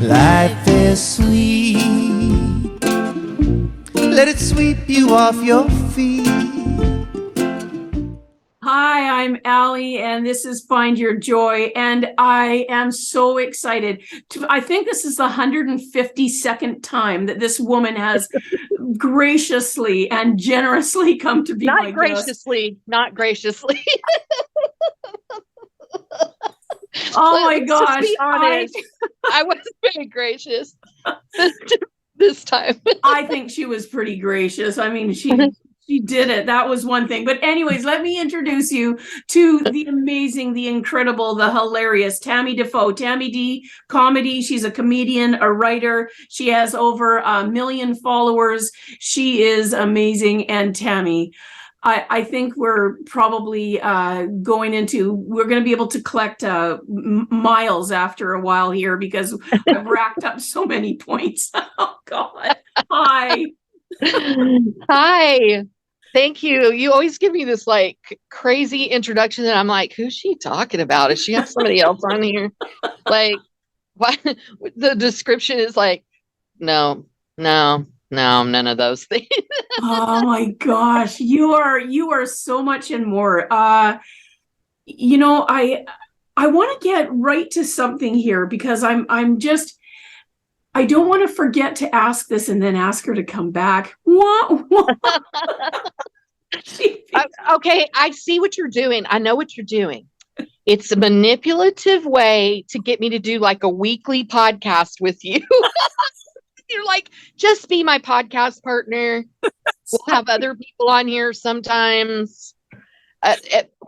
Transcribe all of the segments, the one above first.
Life is sweet. Let it sweep you off your feet. Hi, I'm Allie, and this is Find Your Joy, and I am so excited. I think this is the 152nd time that this woman has graciously and generously come to be my guest. Not graciously. Oh my gosh. Just be honest. I was very gracious this time. I think she was pretty gracious. I mean, she did it. That was one thing. But anyways, let me introduce you to the amazing, the incredible, the hilarious Tammy DeFoe. Tammy D Comedy. She's a comedian, a writer. She has over 1 million followers. She is amazing. And Tammy, I think we're probably we're going to be able to collect miles after a while here because I've racked up so many points. Oh, God. Hi. Hi. Thank you. You always give me this like crazy introduction and I'm like, who's she talking about? Does she have somebody else on here? Like, what? The description is like, no, none of those things. Oh my gosh, you are so much and more. I want to get right to something here because I don't want to forget to ask this and then ask her to come back. Okay, I see what you're doing. I know what you're doing. It's a manipulative way to get me to do like a weekly podcast with you. You're like, just be my podcast partner. We'll have other people on here sometimes,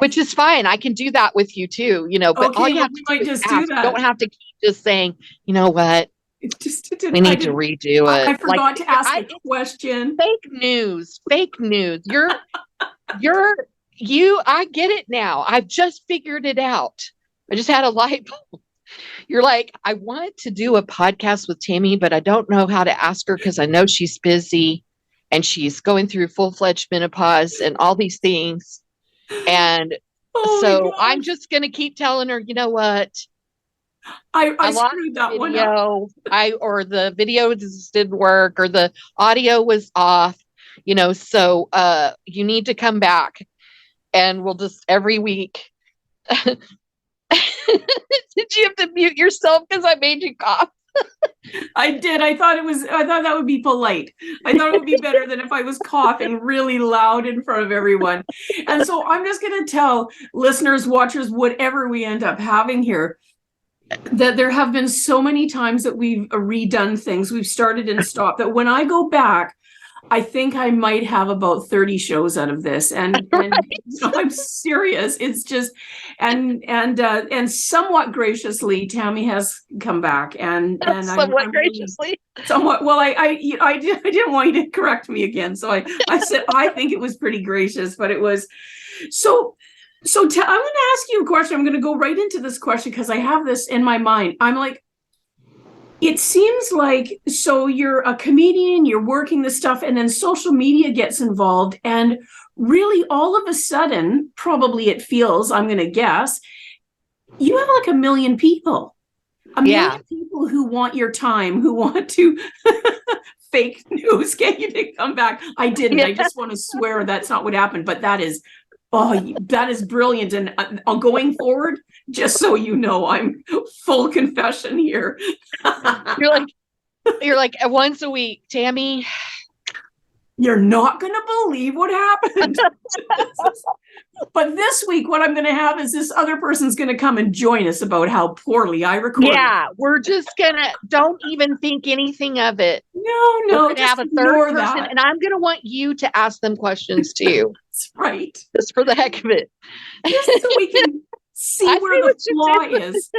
which is fine. I can do that with you too, but okay, all you have we to might do just is do ask. that. You don't have to keep just saying, you know what? We need to redo it. I forgot to ask a question. Fake news. I get it now. I've just figured it out. I just had a light bulb. You're like, I want to do a podcast with Tammy, but I don't know how to ask her because I know she's busy and she's going through full-fledged menopause and all these things. And so I'm just going to keep telling her, you know what? I screwed that one up. Or the video just didn't work or the audio was off, so you need to come back and we'll just every week. Did you have to mute yourself because I made you cough? I did. I thought that would be polite. I thought it would be better than if I was coughing really loud in front of everyone. And so I'm just going to tell listeners, watchers, whatever we end up having here, that there have been so many times that we've redone things. We've started and stopped that when I go back, I think I might have about 30 shows out of this. And, right. I'm serious. It's just, and somewhat graciously, Tammy has come back and somewhat graciously. Somewhat. Well, I didn't want you to correct me again. So I said, I think it was pretty gracious, but it was so I'm going to ask you a question. I'm going to go right into this question because I have this in my mind. I'm like, it seems like, so you're a comedian, you're working this stuff, and then social media gets involved. And really all of a sudden, probably it feels, I'm going to guess, you have like 1 million people. A million people who want your time, who want to fake news, get you to come back. I didn't. I just want to swear that's not what happened. But that is brilliant. And going forward, just so you know, I'm full confession here. You're like once a week, Tammy. You're not going to believe what happened. But this week, what I'm going to have is this other person's going to come and join us about how poorly I recorded. Yeah, we're just going to, don't even think anything of it. No, we're going to have a third person, and I'm going to want you to ask them questions too. That's right. Just for the heck of it. Just so we can see where the flaw is.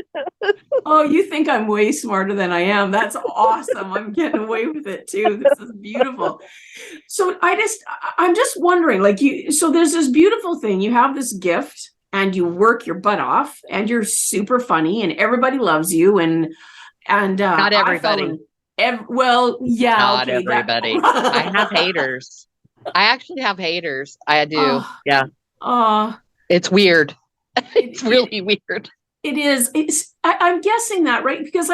Oh, you think I'm way smarter than I am. That's awesome. I'm getting away with it too. This is beautiful. So I'm just wondering, so there's this beautiful thing. You have this gift and you work your butt off and you're super funny and everybody loves you and not everybody. Not everybody. I have haters. I actually have haters. I do. Yeah. It's weird. It's really weird. It is. I'm guessing that, right? Because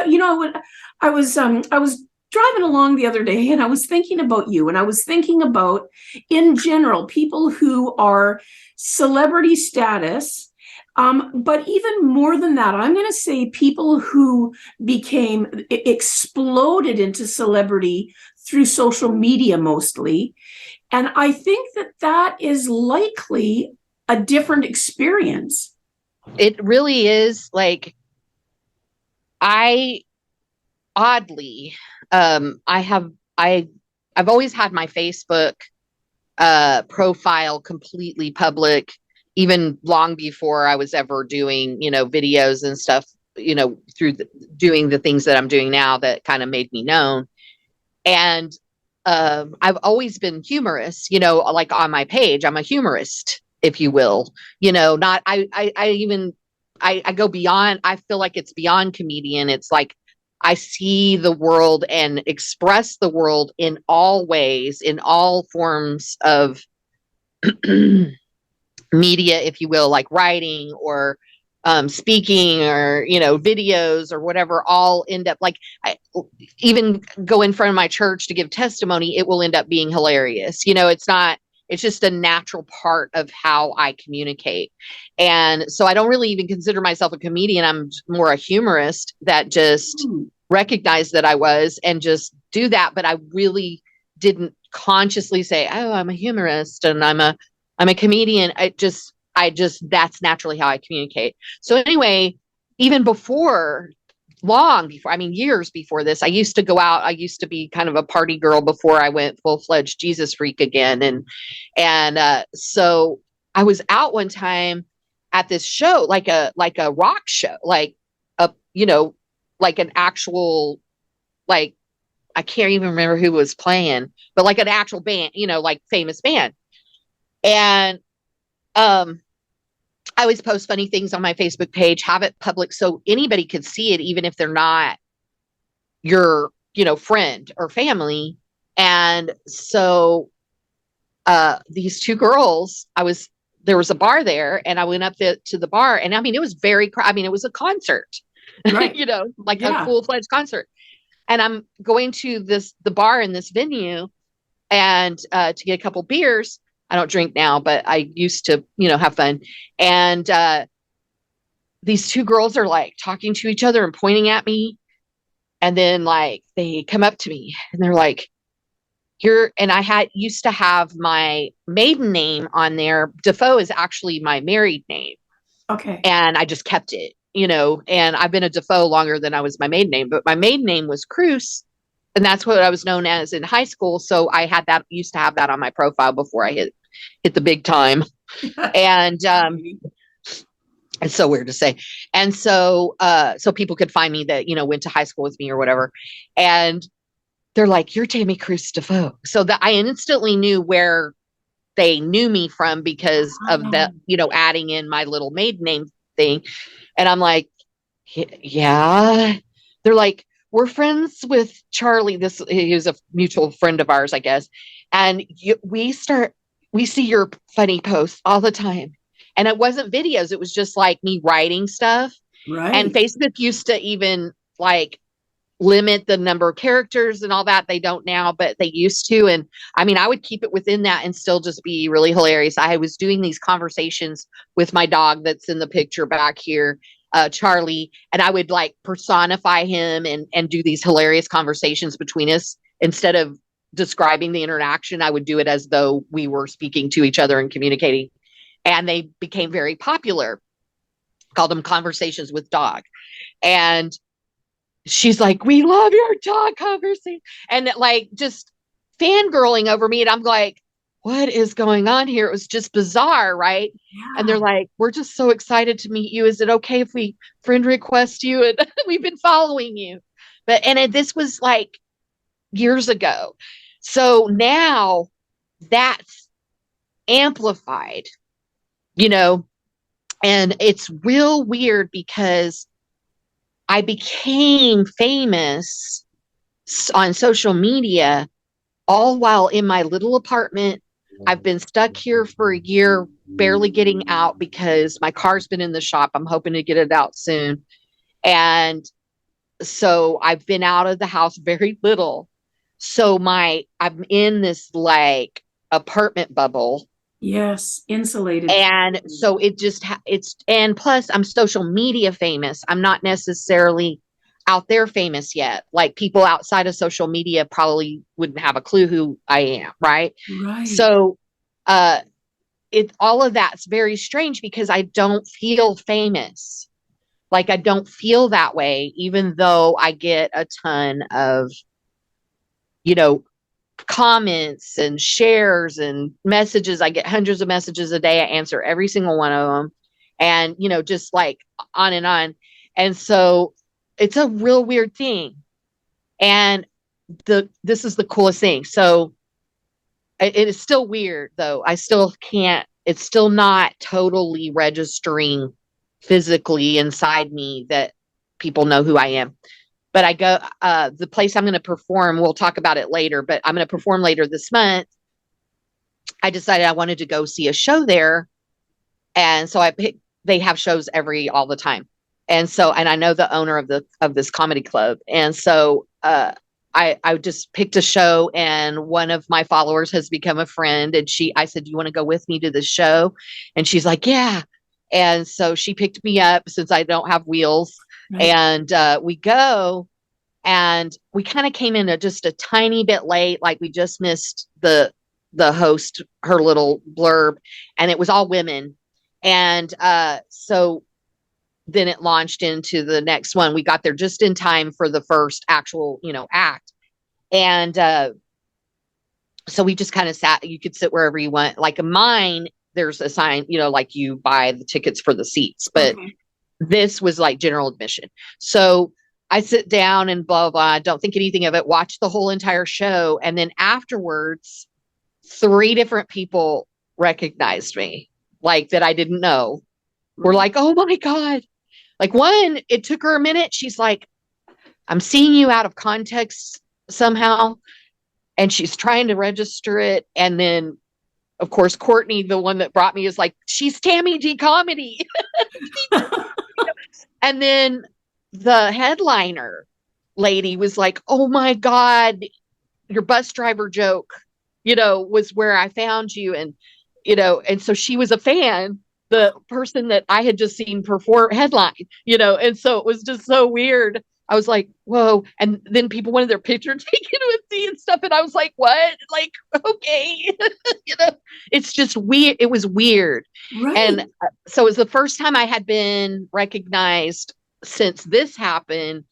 I was driving along the other day and I was thinking about you, and I was thinking about, in general, people who are celebrity status. But even more than that, I'm going to say people who exploded into celebrity through social media mostly. And I think that is likely a different experience. It really is. Like, I oddly, I've always had my Facebook profile completely public, even long before I was ever doing, videos and stuff, through doing the things that I'm doing now that kind of made me known. And I've always been humorous, like on my page, I'm a humorist, if you will, not, I go beyond, I feel like it's beyond comedian. It's like, I see the world and express the world in all ways, in all forms of media, if you will, like writing or speaking or, videos or whatever, all end up like, I even go in front of my church to give testimony. It will end up being hilarious. It's just a natural part of how I communicate. And so I don't really even consider myself a comedian. I'm more a humorist that just recognized that I was and just do that. But I really didn't consciously say, oh, I'm a humorist and I'm a comedian. I just, that's naturally how I communicate. So anyway, even long before, years before this, I used to go out. I used to be kind of a party girl before I went full-fledged Jesus freak again. And so I was out one time at this show, like a rock show, like an actual, like, I can't even remember who was playing, but like an actual band, like famous band. And I always post funny things on my Facebook page, have it public so anybody could see it, even if they're not your, friend or family. And so these two girls, there was a bar there, and I went up to the bar, and it was it was a concert, right? A full-fledged concert. And I'm going to the bar in this venue and to get a couple beers. I don't drink now, but I used to, have fun. And these two girls are like talking to each other and pointing at me. And then like they come up to me and they're like, and I used to have my maiden name on there. DeFoe is actually my married name. Okay. And I just kept it, and I've been a DeFoe longer than I was my maiden name, but my maiden name was Cruz. And that's what I was known as in high school. So I used to have that on my profile before I hit the big time. And it's so weird to say. And so so people could find me that, went to high school with me or whatever. And they're like, you're Tammy Cruz DeFoe. So that I instantly knew where they knew me from because of that, adding in my little maiden name thing. And I'm like, yeah. They're like, we're friends with Charlie. He was a mutual friend of ours, I guess. And we see your funny posts all the time. And it wasn't videos. It was just like me writing stuff. Right. And Facebook used to even like limit the number of characters and all that. They don't now, but they used to. And I would keep it within that and still just be really hilarious. I was doing these conversations with my dog that's in the picture back here, Charlie, and I would like personify him and do these hilarious conversations between us. Instead of describing the interaction, I would do it as though we were speaking to each other and communicating. And they became very popular. Called them Conversations with Dog. And she's like, we love your dog conversation. And like just fangirling over me. And I'm like, what is going on here? It was just bizarre, right? Yeah. And they're like, we're just so excited to meet you. Is it okay if we friend request you? And we've been following you. This was like years ago. So now that's amplified, and it's real weird because I became famous on social media all while in my little apartment. I've been stuck here for a year, barely getting out because my car's been in the shop. I'm hoping to get it out soon. And so I've been out of the house very little. So I'm in this like apartment bubble. Yes, insulated. And so it just, and plus I'm social media famous. I'm not necessarily out there famous yet. Like people outside of social media probably wouldn't have a clue who I am. Right. Right. So, all of that's very strange because I don't feel famous. Like I don't feel that way, even though I get a ton of, you know, comments and shares and messages. I get hundreds of messages a day. I answer every single one of them. And, you know, just like on and on. And so it's a real weird thing. And this is the coolest thing. So it is still weird though. I still can't, it's still not totally registering physically inside me that people know who I am. But I go, the place I'm going to perform, we'll talk about it later, but I'm going to perform later this month. I decided I wanted to go see a show there. And so they have shows all the time. And so, and I know the owner of this comedy club. And so, I just picked a show, and one of my followers has become a friend. And I said, do you want to go with me to the show? And she's like, yeah. And so she picked me up since I don't have wheels. Right. And we go, and we kind of came in just a tiny bit late. Like we just missed the host, her little blurb, and it was all women. And so then it launched into the next one. We got there just in time for the first actual, act. And so we just kind of sat. You could sit wherever you want. Like mine, there's a sign, like you buy the tickets for the seats, but this was like general admission. So I sit down and blah, blah, don't think anything of it, watch the whole entire show. And then afterwards, 3 different people recognized me, like that I didn't know. We're like, oh my God. Like one, it took her a minute. She's like, I'm seeing you out of context somehow. And she's trying to register it. And then, of course, Courtney, the one that brought me, is like, she's Tammy D Comedy. And then the headliner lady was like, oh my God, your bus driver joke, was where I found you. And, and so she was a fan, the person that I had just seen perform headline, and so it was just so weird. I was like, whoa. And then people wanted their picture taken with me and stuff. And I was like, what? Like, okay. It's just weird. It was weird. Right. And so it was the first time I had been recognized since this happened,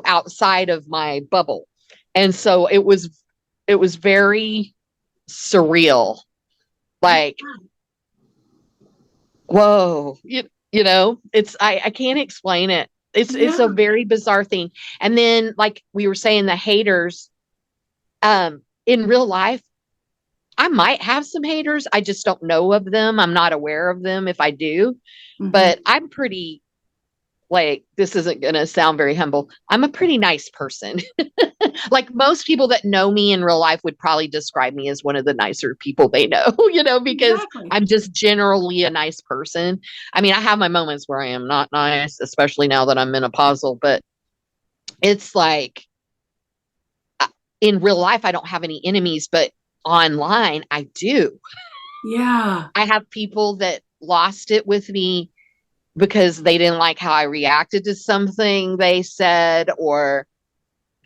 outside of my bubble. And so it was very surreal. Like, whoa, it's, I can't explain it. It's a very bizarre thing. And then, like we were saying, the haters, in real life, I might have some haters. I just don't know of them. I'm not aware of them if I do, but I'm pretty, like, this isn't going to sound very humble. I'm a pretty nice person. Like most people that know me in real life would probably describe me as one of the nicer people they know, because I'm just generally a nice person. I mean, I have my moments where I am not nice, especially now that I'm menopausal, but it's like in real life, I don't have any enemies, but online I do. Yeah. I have people that lost it with me because they didn't like how I reacted to something they said, or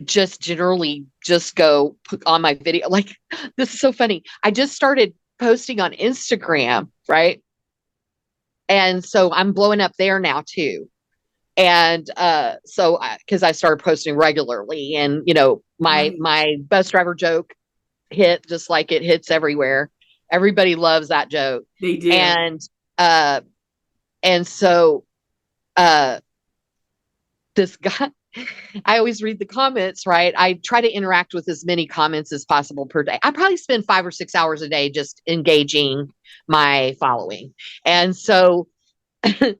just generally just go on my video. Like, this is so funny. I just started posting on Instagram, right? And so I'm blowing up there now too. And so because I started posting regularly, and my bus driver joke hit just like it hits everywhere. Everybody loves that joke. They do. And so this guy, I always read the comments, right? I try to interact with as many comments as possible per day. I probably spend 5 or 6 hours a day just engaging my following. And so this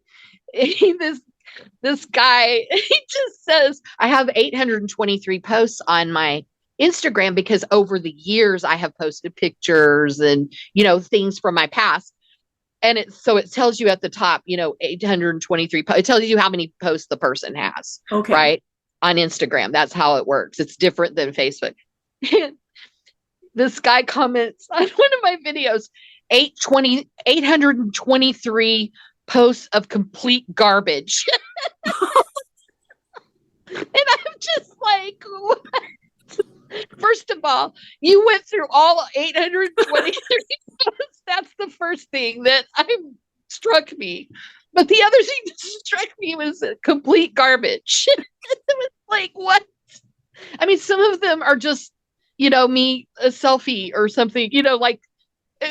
guy, he just says, I have 823 posts on my Instagram because over the years I have posted pictures and, things from my past. And it tells you at the top, 823, it tells you how many posts the person has. Okay. Right. on Instagram. That's how it works. It's different than Facebook. This guy comments on one of my videos, 823 posts of complete garbage. And I'm just like, what? First of all, you went through all 823 posts. That's the first thing that struck me. But the other thing that struck me was complete garbage. It was like, what? I mean, some of them are just, me, a selfie or something, like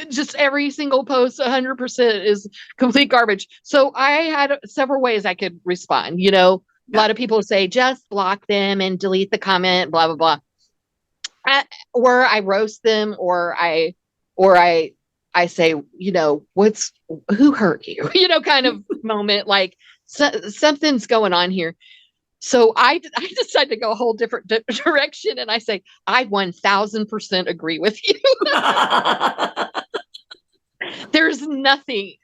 just every single post, 100% is complete garbage. So I had several ways I could respond. A lot of people say, just block them and delete the comment, blah, blah, blah. Or I roast them, or I say, who hurt you? Kind of moment, like something's going on here. So I decided to go a whole different direction, and I say, I 1000% agree with you. There's nothing.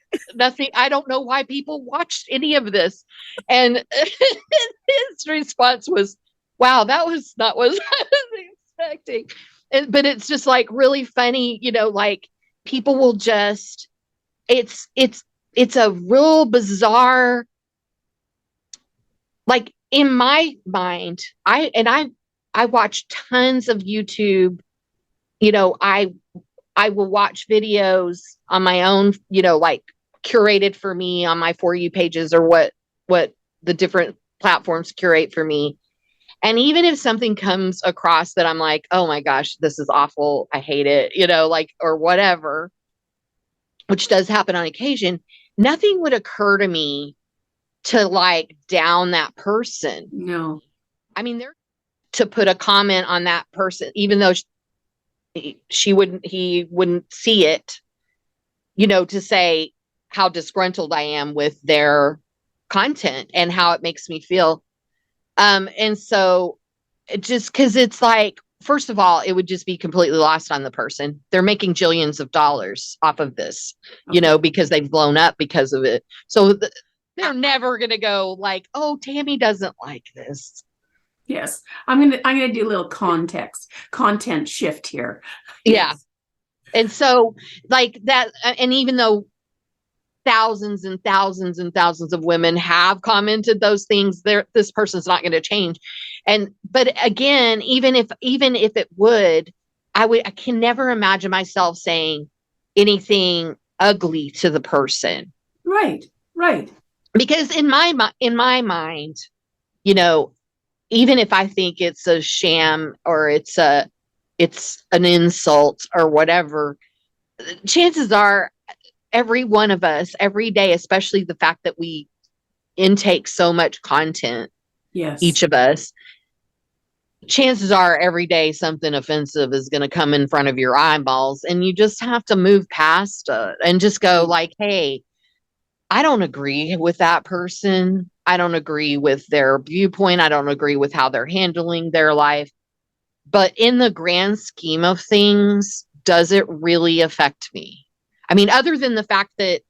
I don't know why people watched any of this. And his response was, wow, that was not what I was expecting. But it's just like really funny, like people will just, it's a real bizarre, like in my mind, I watch tons of YouTube, I will watch videos on my own, like curated for me on my For You pages, or what the different platforms curate for me. And even if something comes across that I'm like, oh my gosh, this is awful, I hate it, or whatever, which does happen on occasion, nothing would occur to me to like down that person. No. I mean, to put a comment on that person, even though he wouldn't see it, to say how disgruntled I am with their content and how it makes me feel. And so just because it's like, first of all, it would just be completely lost on the person. They're making jillions of dollars off of this, because they've blown up because of it. So they're never going to go like, oh, Tammy doesn't like this. Yes. I'm going to do a little content shift here. Yeah. Yes. And so like that, and even though thousands and thousands and thousands of women have commented those things, this person's not going to change. But again, even if it would, I can never imagine myself saying anything ugly to the person. Right. Because in my mind, even if I think it's a sham or it's an insult or whatever, chances are every one of us every day, especially the fact that we intake so much content, yes, each of us, chances are every day something offensive is going to come in front of your eyeballs, and you just have to move past it and just go like, hey, I don't agree with that person. I don't agree with their viewpoint. I don't agree with how they're handling their life. But in the grand scheme of things, does it really affect me? I mean, other than the fact that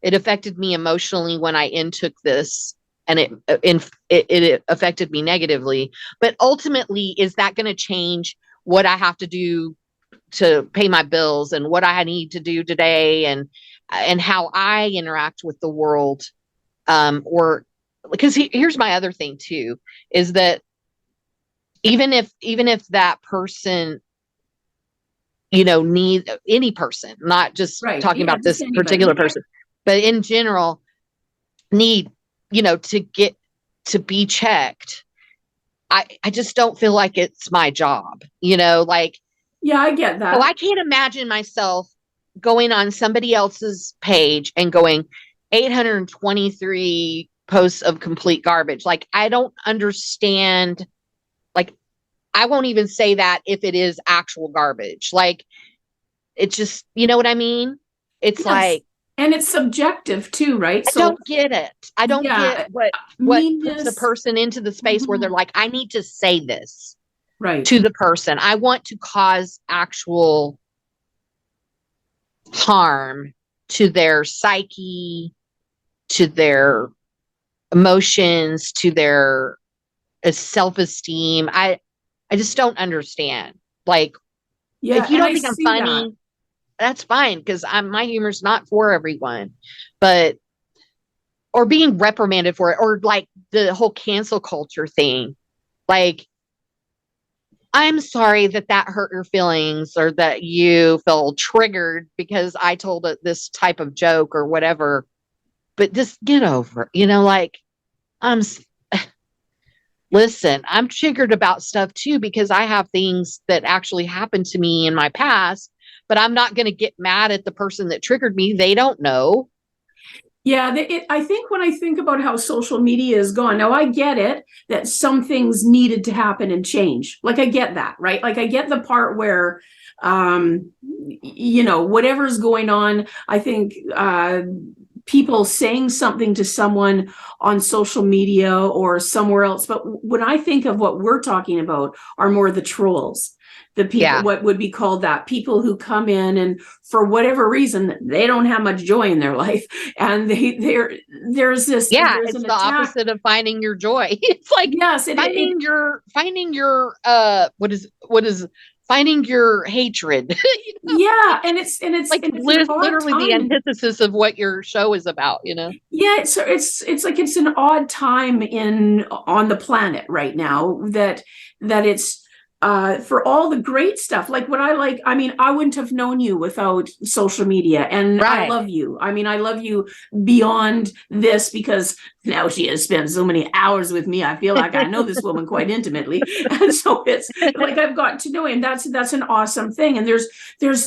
it affected me emotionally when I intook this, and it affected me negatively. But ultimately, is that going to change what I have to do to pay my bills and what I need to do today and how I interact with the world? Or because here's my other thing too, is that even if that person, need any person, not just talking about this particular person, but in general, need, to get to be checked. I just don't feel like it's my job, like, yeah, I get that. So I can't imagine myself going on somebody else's page and going 823 posts of complete garbage. Like, I don't understand. Like, I won't even say that if it is actual garbage. Like, it's just, you know what I mean? It's yes. Like, and it's subjective too, right? I don't get it. I don't get what puts a person into the space where they're like, I need to say this to the person. I want to cause actual harm to their psyche, to their emotions, to their self-esteem. I just don't understand. Like, Yeah, if you and don't I think I'm see that. funny, that's fine, because my humor's not for everyone. But or being reprimanded for it, or like the whole cancel culture thing. Like, I'm sorry that hurt your feelings, or that you felt triggered because I told this type of joke or whatever. But just get over it. Like, I'm listen, I'm triggered about stuff too, because I have things that actually happened to me in my past, but I'm not going to get mad at the person that triggered me. They don't know. Yeah, I think when I think about how social media is gone, now I get it that some things needed to happen and change. Like, I get that, right? Like, I get the part where, whatever's going on, I think people saying something to someone on social media or somewhere else. But when I think of what we're talking about, are more the trolls. The people, Yeah. what would be called that, people who come in and for whatever reason, they don't have much joy in their life. And there's it's an the opposite of finding your joy. It's like, yes, finding your finding your hatred. yeah. And it's Like, and it's an odd literally the time. antithesis of what your show is about, Yeah, it's like it's an odd time on the planet right now that it's for all the great stuff. Like, what I mean, I wouldn't have known you without social media, and I Right. love you. I mean, I love you beyond this, because now she has spent so many hours with me. I feel like I know this woman quite intimately, and so it's like I've got to know him. That's an awesome thing. And there's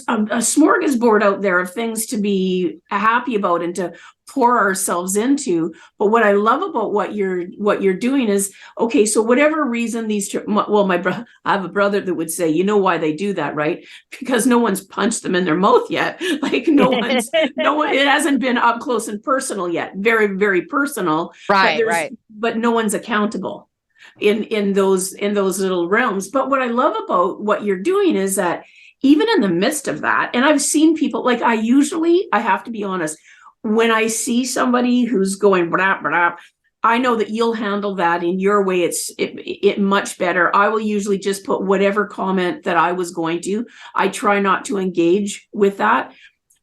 a smorgasbord out there of things to be happy about and to pour ourselves into. But what I love about what you're doing is, okay, so whatever reason I have a brother that would say, you know why they do that, right? Because no one's punched them in their mouth yet. Like, no one, it hasn't been up close and personal yet. Very, very personal. Right. But no one's accountable in those little realms. But what I love about what you're doing is that even in the midst of that, and I've seen people, like, I have to be honest, when I see somebody who's going blah, blah, I know that you'll handle that in your way. It much better. I will usually just put whatever comment that I was going to. I try not to engage with that,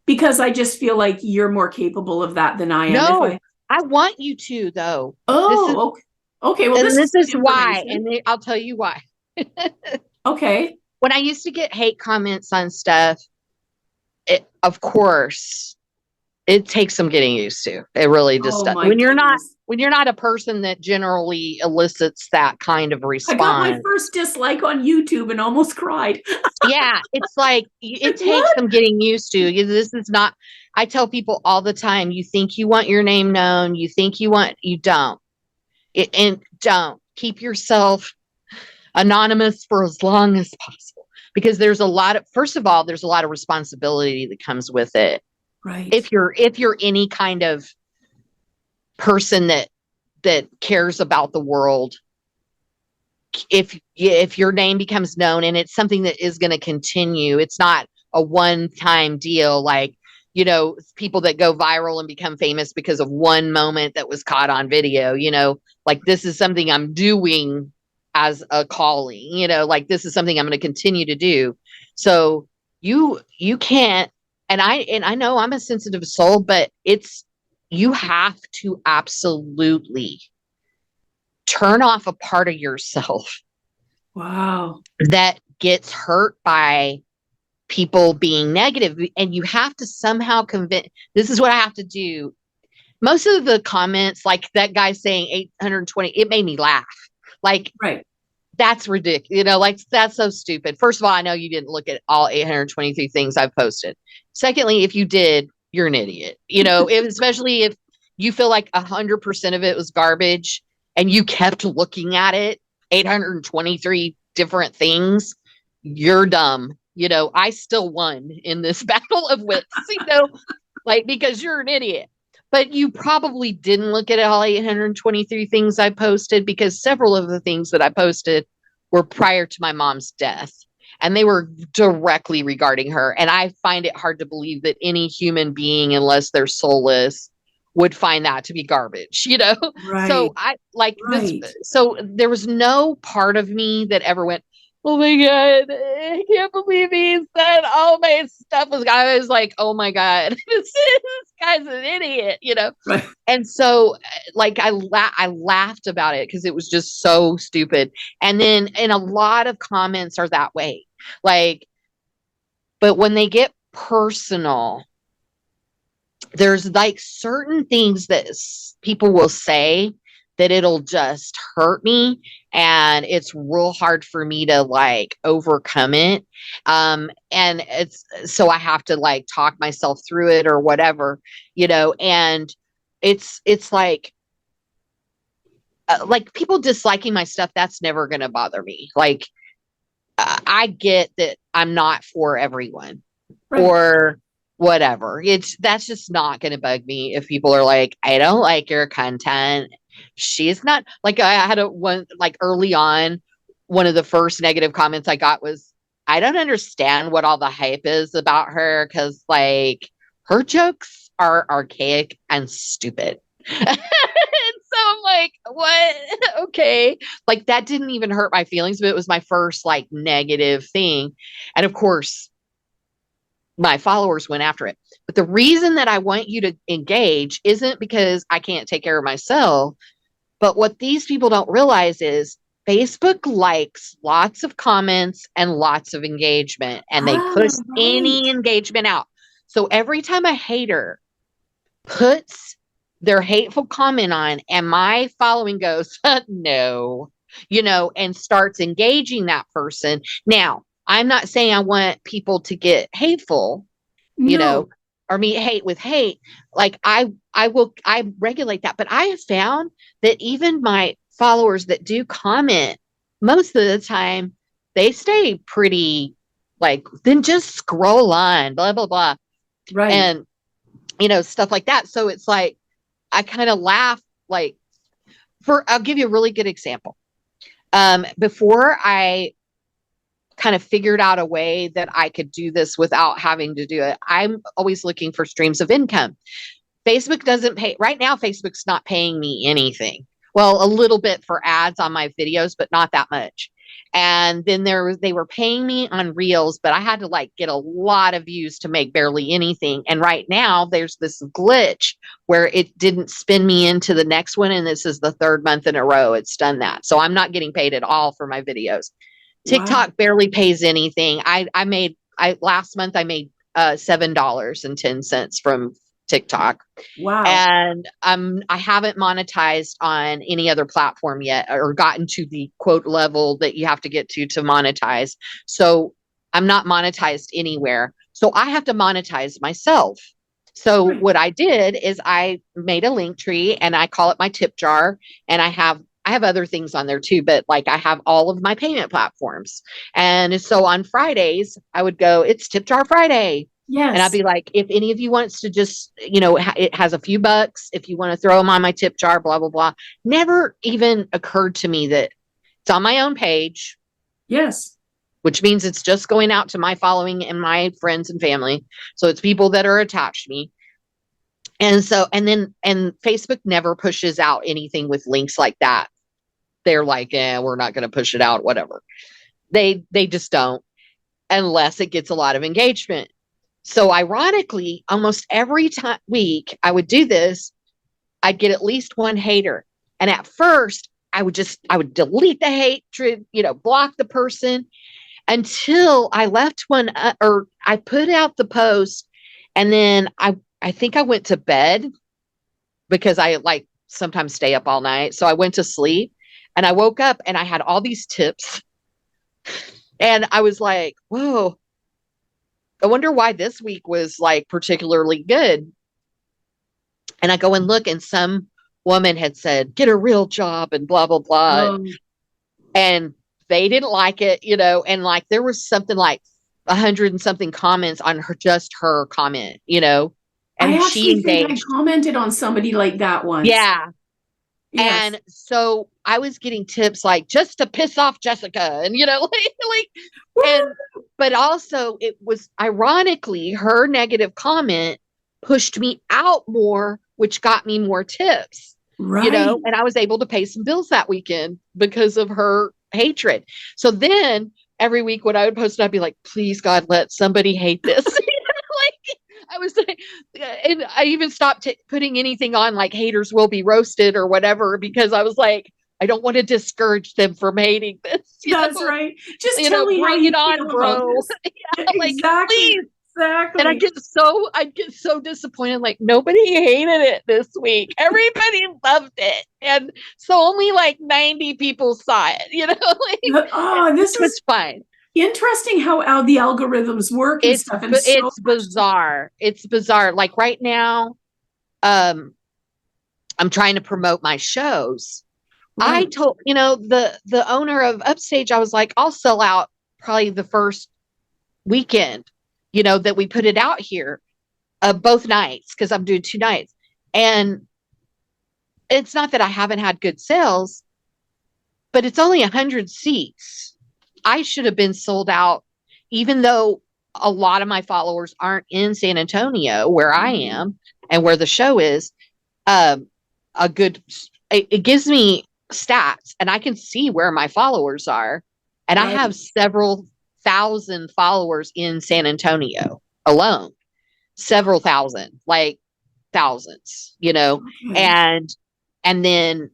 because I just feel like you're more capable of that than I am. No, I want you to, though. Oh, okay. Well, this is why, and I'll tell you why. Okay. When I used to get hate comments on stuff, of course, it takes some getting used to. It really just does. When you're not a person that generally elicits that kind of response. I got my first dislike on YouTube and almost cried. Yeah, it's like, it takes some getting used to. This is not, I tell people all the time, you think you want your name known, you don't. And don't. Keep yourself anonymous for as long as possible, because there's a lot of responsibility that comes with it. Right. If you're any kind of person that cares about the world, if your name becomes known, and it's something that is going to continue, it's not a one-time deal, like, people that go viral and become famous because of one moment that was caught on video, like, this is something I'm doing as a calling, like, this is something I'm going to continue to do. So you can't, and I know I'm a sensitive soul, but you have to absolutely turn off a part of yourself. Wow. That gets hurt by people being negative, and you have to somehow convince. This is what I have to do. Most of the comments, like that guy saying 820, it made me laugh. Like, right. That's ridiculous. Like, that's so stupid. First of all, I know you didn't look at all 823 things I've posted. Secondly, if you did, you're an idiot. Especially if you feel like 100% of it was garbage and you kept looking at it, 823 different things, you're dumb. I still won in this battle of wits, because you're an idiot. But you probably didn't look at all 823 things I posted, because several of the things that I posted were prior to my mom's death, and they were directly regarding her. And I find it hard to believe that any human being, unless they're soulless, would find that to be garbage, you know? Right. So I like Right. this. So there was no part of me that ever went, oh my God, I can't believe he said all my stuff was, I was like, oh my God, this guy's an idiot, you know? Right. And so like I laughed about it because it was just so stupid. And then, and a lot of comments are that way. Like, but when they get personal, there's like certain things that people will say that it'll just hurt me, and it's real hard for me to like overcome it. And it's, so I have to like talk myself through it or whatever, you know, and it's like people disliking my stuff, that's never going to bother me. Like, I get that I'm not for everyone, Right. or whatever. That's just not going to bug me if people are like, I don't like your content. She's not like, I had one like early on, one of the first negative comments I got was, I don't understand what all the hype is about her, because like her jokes are archaic and stupid. And so I'm like, what? Okay. Like that didn't even hurt my feelings, but it was my first like negative thing. And of course, my followers went after it. But the reason that I want you to engage isn't because I can't take care of myself. But what these people don't realize is Facebook likes lots of comments and lots of engagement, and they push any engagement out. So every time a hater puts their hateful comment on and my following goes, no, you know, and starts engaging that person. Now, I'm not saying I want people to get hateful, you know, or meet hate with hate. Like I regulate that. But I have found that even my followers that do comment, most of the time, they stay pretty like, then just scroll on, blah, blah, blah. Right. And, you know, stuff like that. So it's like, I kind of laugh, like, I'll give you a really good example. Before I kind of figured out a way that I could do this without having to do it, I'm always looking for streams of income. Facebook doesn't pay right now. Facebook's not paying me anything. Well, a little bit for ads on my videos, but not that much. And then they were paying me on Reels, but I had to like get a lot of views to make barely anything. And right now there's this glitch where it didn't spin me into the next one. And this is the third month in a row it's done that. So I'm not getting paid at all for my videos. TikTok barely pays anything. Last month I made $7.10 from TikTok. Wow. And I haven't monetized on any other platform yet, or gotten to the quote level that you have to get to monetize. So I'm not monetized anywhere. So I have to monetize myself. So what I did is I made a link tree and I call it my tip jar, and I have other things on there too, but like I have all of my payment platforms. And so on Fridays I would go, it's Tip Jar Friday. Yes. And I'd be like, if any of you wants to just, you know, it has a few bucks, if you want to throw them on my tip jar, blah, blah, blah. Never even occurred to me that it's on my own page. Yes. Which means it's just going out to my following and my friends and family. So it's people that are attached to me. And so, and Facebook never pushes out anything with links like that. They're like, we're not going to push it out, whatever. They just don't, unless it gets a lot of engagement. So ironically, almost every week I would do this, I'd get at least one hater. And at first I would delete the hatred, you know, block the person, until I left one, or I put out the post, and then I think I went to bed because I like sometimes stay up all night. So I went to sleep and I woke up and I had all these tips, and I was like, whoa, I wonder why this week was like particularly good. And I go and look, and some woman had said, get a real job and blah, blah, blah. And they didn't like it, you know, and like there was something like 100 and something comments on her comment, you know, and I actually think I engaged. commented on somebody like that once. Yeah. Yes. And so I was getting tips like, just to piss off Jessica, and, you know, but also it was ironically her negative comment pushed me out more which got me more tips, Right. and I was able to pay some bills that weekend because of her hatred. So then every week when I would post it, I'd be like, please God, let somebody hate this. Like I was like, and I even stopped putting anything on like haters will be roasted or whatever, because I was like, I don't want to discourage them from hating this. That's right. Just tell me how bring you it on, feel bro. about this. Like, Exactly. please. Exactly. And I'd get so disappointed. Like, nobody hated it this week. Everybody loved it. And so only like 90 people saw it, like, This was is fine. interesting how the algorithms work and stuff. And It's bizarre. It's bizarre. Like right now, I'm trying to promote my shows. Right. I told, the owner of Upstage, I was like, I'll sell out probably the first weekend, that we put it out here, both nights, because I'm doing 2 nights. And it's not that I haven't had good sales, but it's only 100 seats. I should have been sold out, even though a lot of my followers aren't in San Antonio, where I am and where the show is. It gives me stats, and I can see where my followers are. And I have several thousand followers in San Antonio alone, several thousand, like thousands, and then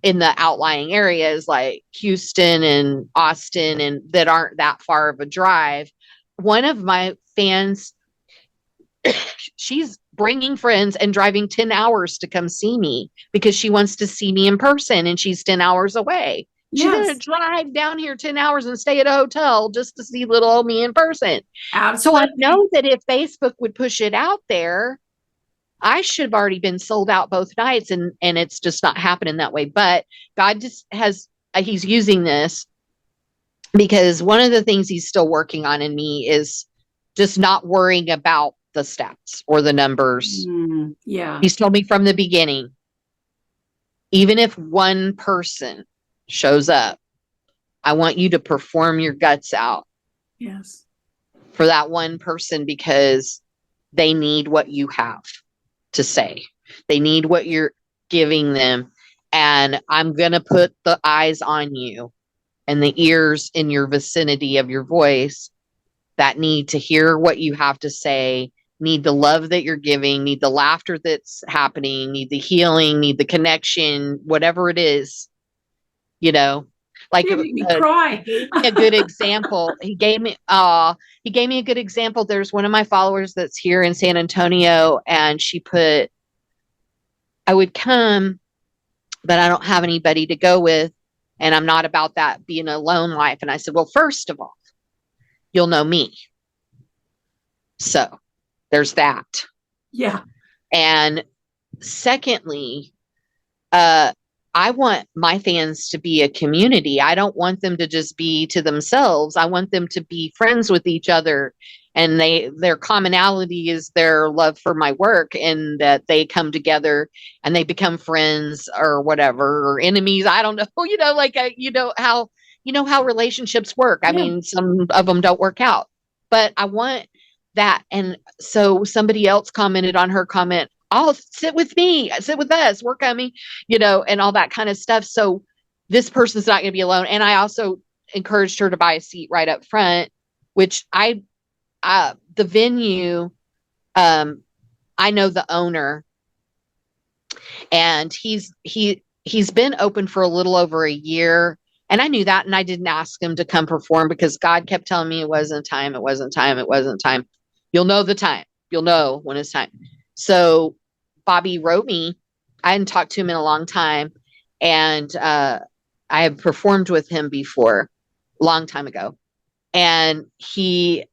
in the outlying areas like Houston and Austin, and that aren't that far of a drive. One of my fans, she's bringing friends and driving 10 hours to come see me because she wants to see me in person, and she's 10 hours away. She's going to drive down here 10 hours and stay at a hotel just to see little old me in person. Absolutely. So I know that if Facebook would push it out there, I should have already been sold out both nights, and it's just not happening that way. But God just he's using this, because one of the things he's still working on in me is just not worrying about the stats or the numbers. Yeah. He's told me from the beginning, even if one person shows up, I want you to perform your guts out. Yes. For that one person, because they need what you have to say. They need what you're giving them. And I'm going to put the eyes on you and the ears in your vicinity of your voice that need to hear what you have to say, need the love that you're giving, need the laughter that's happening, need the healing, need the connection, whatever it is, like cry. a good example. He gave me a good example. There's one of my followers that's here in San Antonio, and she put, I would come, but I don't have anybody to go with, and I'm not about that being a lone life. And I said, well, first of all, you'll know me. So there's that. Yeah. And secondly, I want my fans to be a community. I don't want them to just be to themselves. I want them to be friends with each other, and their commonality is their love for my work, and that they come together and they become friends or whatever, or enemies. I don't know, how relationships work. I mean, some of them don't work out, but I want that. And so somebody else commented on her comment, "Oh, sit with me, sit with us, we're coming," and all that kind of stuff. So this person's not going to be alone. And I also encouraged her to buy a seat right up front, which the venue, I know the owner, and he's been open for a little over a year. And I knew that, and I didn't ask him to come perform because God kept telling me it wasn't time. It wasn't time. It wasn't time. You'll know the time. You'll know when it's time. So Bobby wrote me. I hadn't talked to him in a long time, and I had performed with him before, a long time ago. And he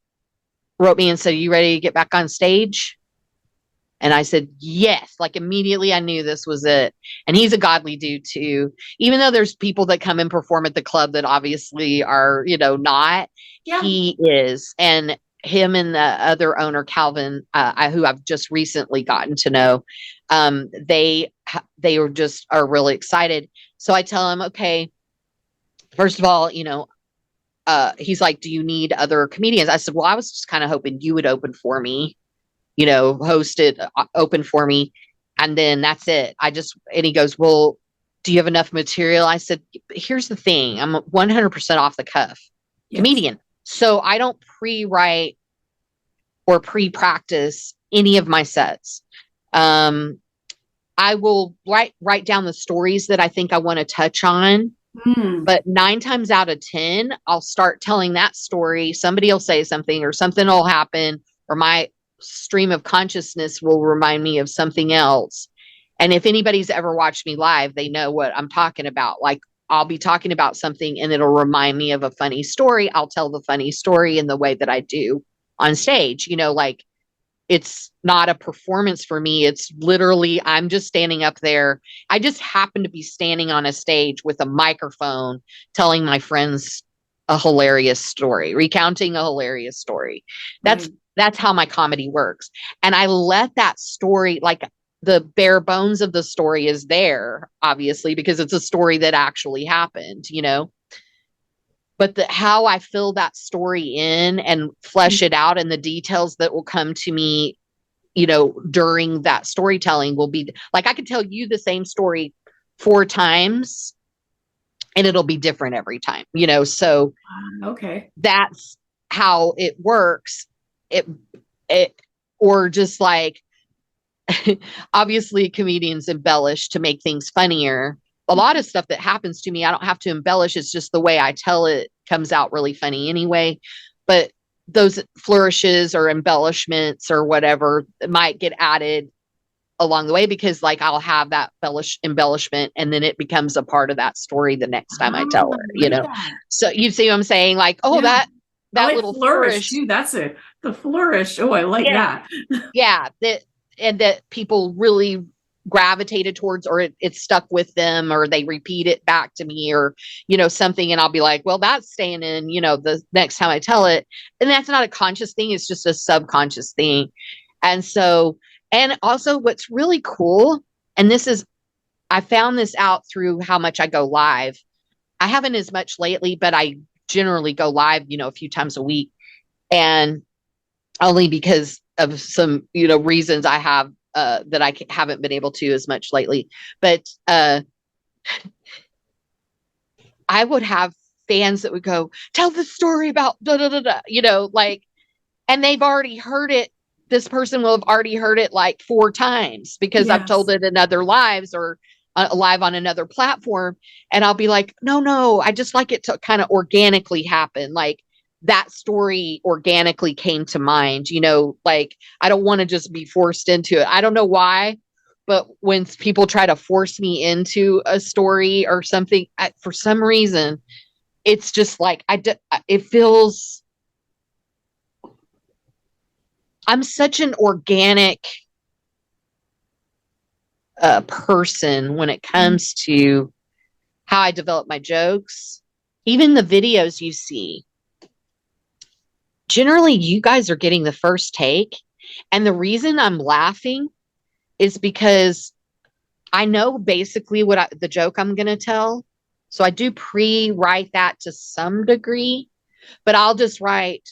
wrote me and said, "You ready to get back on stage?" And I said, yes. Like immediately I knew this was it. And he's a godly dude too. Even though there's people that come and perform at the club that obviously are, not, he is. And him and the other owner, Calvin, who I've just recently gotten to know, they are really excited. So I tell him, okay, first of all, he's like, "Do you need other comedians?" I said, "Well, I was just kind of hoping you would open for me, host it, open for me." And then that's it. And he goes, well, do you have enough material? I said, here's the thing. I'm 100% off the cuff comedian. So I don't pre-write or pre-practice any of my sets. I will write down the stories that I think I want to touch on. But 9 times out of 10, I'll start telling that story. Somebody will say something or something will happen, or my stream of consciousness will remind me of something else. And if anybody's ever watched me live, they know what I'm talking about. Like, I'll be talking about something and it'll remind me of a funny story. I'll tell the funny story in the way that I do on stage. Like, it's not a performance for me. It's literally, I'm just standing up there. I just happen to be standing on a stage with a microphone telling my friends a hilarious story, recounting a hilarious story. That's how my comedy works. And I let that story, like, the bare bones of the story is there, obviously, because it's a story that actually happened, but how I fill that story in and flesh it out, and the details that will come to me, during that storytelling will be like, I could tell you the same story 4 times and it'll be different every time, so okay, that's how it works. Or just like, obviously comedians embellish to make things funnier. A lot of stuff that happens to me, I don't have to embellish. It's just the way I tell it comes out really funny anyway. But those flourishes or embellishments or whatever might get added along the way, because like I'll have that embellishment and then it becomes a part of that story the next time I tell her, So you see what I'm saying? Like, that like little flourish too. That's the flourish. Oh, I like that. Yeah. That people really gravitated towards, or it stuck with them, or they repeat it back to me, or something, and I'll be like, well, that's staying in the next time I tell it. And that's not a conscious thing, it's just a subconscious thing. And so, and also what's really cool, and I found this out through how much I go live. I haven't as much lately, but I generally go live a few times a week, and only because of some reasons I have that I haven't been able to as much lately. But I would have fans that would go, tell the story about da da da da, like, and they've already heard it. This person will have already heard it like 4 times because I've told it in other lives or live on another platform. And I'll be like, no, I just like it to kind of organically happen. Like, that story organically came to mind, like, I don't want to just be forced into it. I don't know why, but when people try to force me into a story or something, for some reason, it's just like, it feels, I'm such an organic person when it comes to how I develop my jokes. Even the videos you see, generally you guys are getting the first take. And the reason I'm laughing is because I know basically the joke I'm going to tell. So I do pre-write that to some degree, but I'll just write,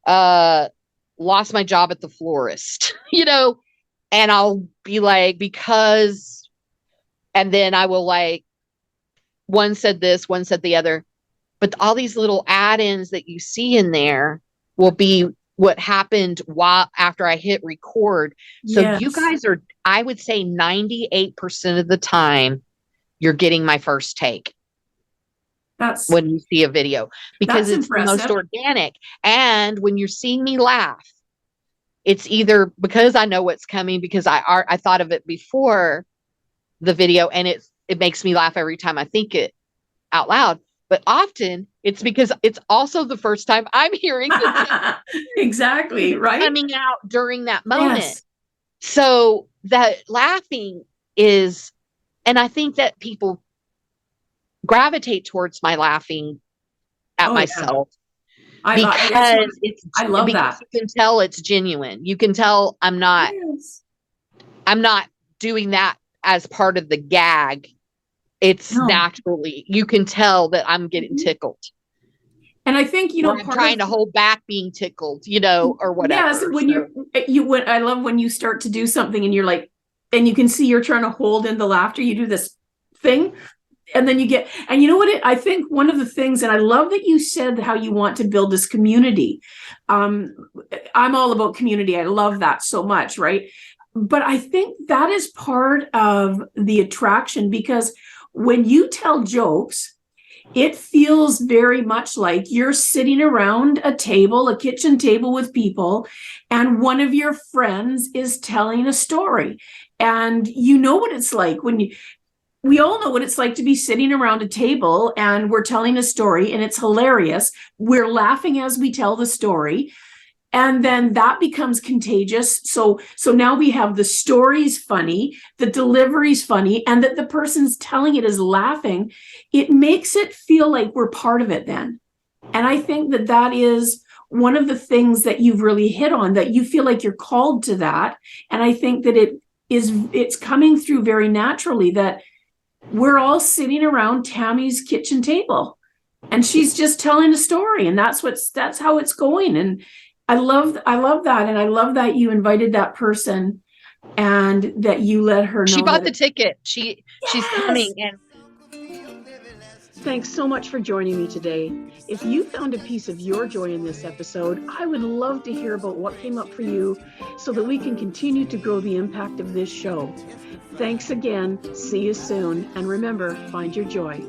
lost my job at the florist, and I'll be like, because, and then I will like, one said this, one said the other, but all these little add-ins that you see in there will be what happened after I hit record. So you guys are, I would say 98% of the time, you're getting my first take. That's when you see a video, because it's impressive. The most organic. And when you're seeing me laugh, it's either because I know what's coming, because I thought of it before the video, and it makes me laugh every time I think it out loud. But often it's because it's also the first time I'm hearing the exactly right coming out during that moment. Yes. So that laughing is, and I think that people gravitate towards my laughing at myself. I love that. You can tell it's genuine. You can tell I'm not doing that as part of the gag. It's naturally, you can tell that I'm getting tickled. And I think, I'm trying to hold back being tickled, or whatever. Yes, when I love when you start to do something and you're like, and you can see you're trying to hold in the laughter, you do this thing, and then you get, and you know what, I think one of the things, and I love that you said how you want to build this community. I'm all about community. I love that so much, right? But I think that is part of the attraction, because when you tell jokes, it feels very much like you're sitting around a table, a kitchen table with people, and one of your friends is telling a story. And you know what it's like we all know what it's like to be sitting around a table and we're telling a story and it's hilarious. We're laughing as we tell the story. And then that becomes contagious. So now we have the story's funny, the delivery's funny, and that the person's telling it is laughing. It makes it feel like we're part of it then. And I think that that is one of the things that you've really hit on, that you feel like you're called to that. And I think that it's coming through very naturally, that we're all sitting around Tammy's kitchen table and she's just telling a story, and that's how it's going. And I love that. And I love that you invited that person and that you let her know. She bought the ticket. She's coming. And thanks so much for joining me today. If you found a piece of your joy in this episode, I would love to hear about what came up for you so that we can continue to grow the impact of this show. Thanks again. See you soon. And remember, find your joy.